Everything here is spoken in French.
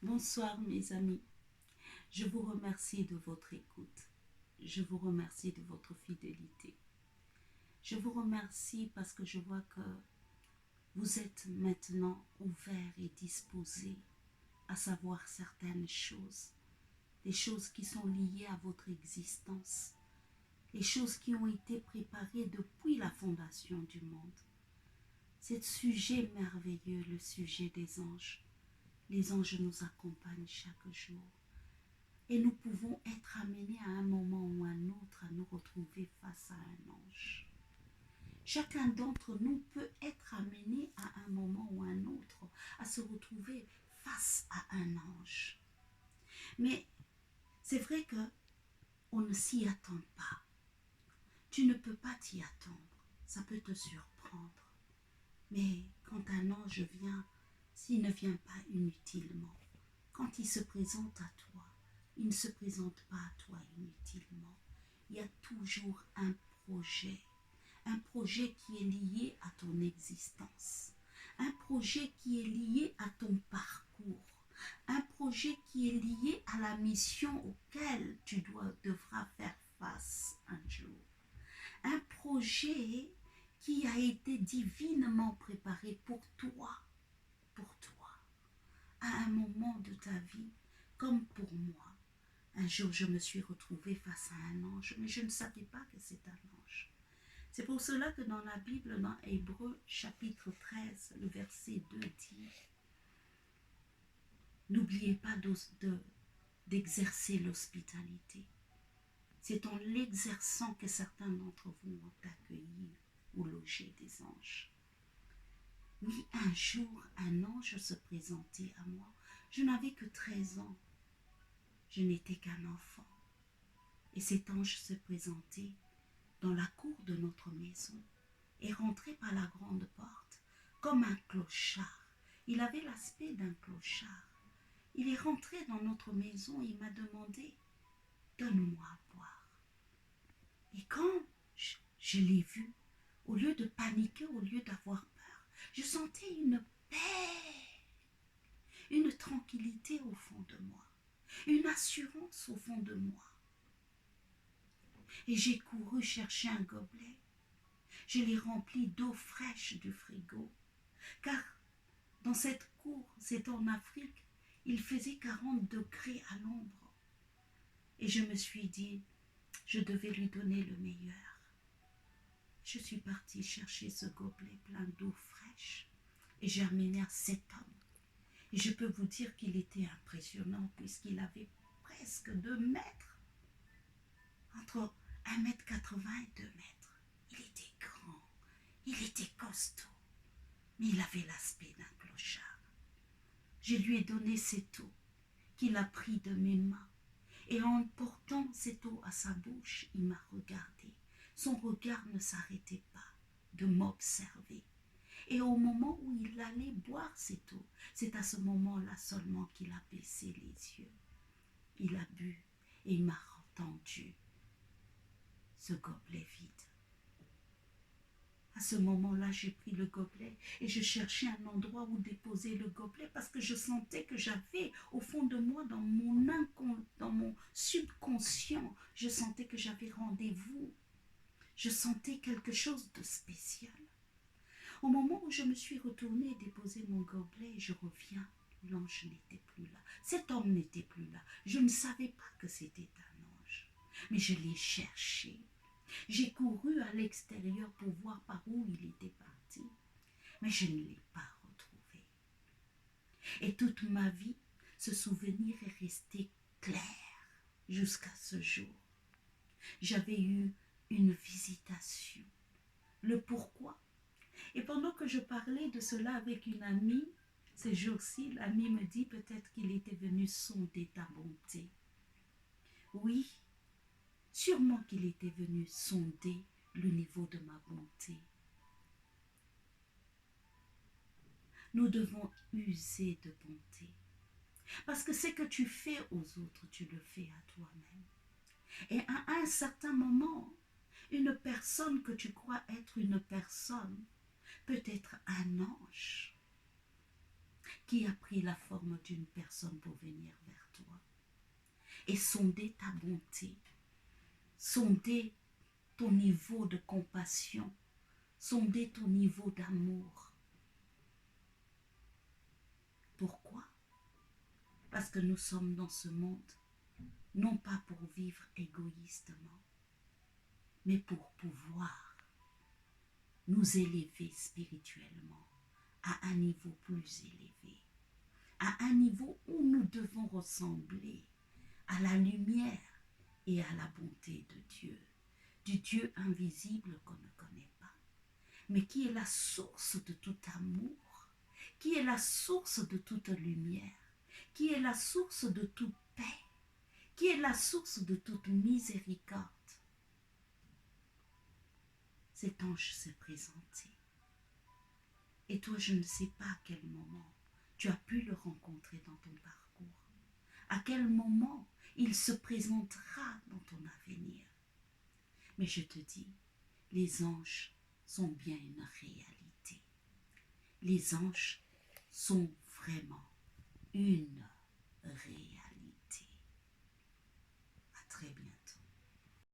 Bonsoir mes amis, je vous remercie de votre écoute, je vous remercie de votre fidélité, je vous remercie parce que je vois que vous êtes maintenant ouverts et disposés à savoir certaines choses, des choses qui sont liées à votre existence, les choses qui ont été préparées depuis la fondation du monde. C'est le sujet merveilleux, le sujet des anges. Les anges nous accompagnent chaque jour. Et nous pouvons être amenés à un moment ou à un autre à nous retrouver face à un ange. Chacun d'entre nous peut être amené à un moment ou à un autre à se retrouver face à un ange. Mais c'est vrai que on ne s'y attend pas. Tu ne peux pas t'y attendre. Ça peut te surprendre. Mais quand un ange vient, s'il ne vient pas inutilement, quand il se présente à toi, il ne se présente pas à toi inutilement. Il y a toujours un projet qui est lié à ton existence, un projet qui est lié à ton parcours, un projet qui est lié à la mission auquel tu devras faire face un jour. Un projet qui a été divinement préparé pour toi, à un moment de ta vie, comme pour moi. Un jour, je me suis retrouvée face à un ange, mais je ne savais pas que c'est un ange. C'est pour cela que dans la Bible, dans Hébreux chapitre 13, le verset 2 dit « N'oubliez pas d'exercer l'hospitalité. C'est en l'exerçant que certains d'entre vous ont accueilli ou logé des anges. » Oui, un jour, un ange se présentait à moi. Je n'avais que 13 ans. Je n'étais qu'un enfant. Et cet ange se présentait dans la cour de notre maison et rentrait par la grande porte comme un clochard. Il avait l'aspect d'un clochard. Il est rentré dans notre maison et il m'a demandé « Donne-moi à boire ». Et quand je l'ai vu, au lieu de paniquer, au lieu d'avoir peur, je sentais une paix, une tranquillité au fond de moi, une assurance au fond de moi. Et j'ai couru chercher un gobelet. Je l'ai rempli d'eau fraîche du frigo. Car dans cette cour, c'est en Afrique, il faisait 40 degrés à l'ombre. Et je me suis dit, je devais lui donner le meilleur. Je suis partie chercher ce gobelet plein d'eau fraîche et j'ai amené à cet homme. Et je peux vous dire qu'il était impressionnant puisqu'il avait presque 2 mètres. Entre 1,80 m et 2 mètres. Il était grand, il était costaud, mais il avait l'aspect d'un clochard. Je lui ai donné cette eau qu'il a pris de mes mains. Et en portant cette eau à sa bouche, il m'a regardé. Son regard ne s'arrêtait pas de m'observer. Et au moment où il allait boire cette eau, c'est à ce moment-là seulement qu'il a baissé les yeux. Il a bu et il m'a rendu ce gobelet vide. À ce moment-là, j'ai pris le gobelet et je cherchais un endroit où déposer le gobelet parce que je sentais que j'avais, au fond de moi, dans mon subconscient, je sentais que j'avais rendez-vous. Je sentais quelque chose de spécial. Au moment où je me suis retournée et déposé mon gobelet, je reviens, l'ange n'était plus là. Cet homme n'était plus là. Je ne savais pas que c'était un ange, mais je l'ai cherché. J'ai couru à l'extérieur pour voir par où il était parti, mais je ne l'ai pas retrouvé. Et toute ma vie, ce souvenir est resté clair jusqu'à ce jour. J'avais eu une visitation. Le pourquoi? Et pendant que je parlais de cela avec une amie, ces jours-ci, l'amie me dit peut-être qu'il était venu sonder ta bonté. Oui, sûrement qu'il était venu sonder le niveau de ma bonté. Nous devons user de bonté. Parce que ce que tu fais aux autres, tu le fais à toi-même. Et à un certain moment, une personne que tu crois être une personne peut être un ange qui a pris la forme d'une personne pour venir vers toi et sonder ta bonté, sonder ton niveau de compassion, sonder ton niveau d'amour. Pourquoi? Parce que nous sommes dans ce monde, non pas pour vivre égoïstement, mais pour pouvoir nous élever spirituellement à un niveau plus élevé, à un niveau où nous devons ressembler à la lumière et à la bonté de Dieu, du Dieu invisible qu'on ne connaît pas, mais qui est la source de tout amour, qui est la source de toute lumière, qui est la source de toute paix, qui est la source de toute miséricorde. Cet ange s'est présenté. Et toi, je ne sais pas à quel moment tu as pu le rencontrer dans ton parcours. À quel moment il se présentera dans ton avenir. Mais je te dis, les anges sont bien une réalité. Les anges sont vraiment une réalité.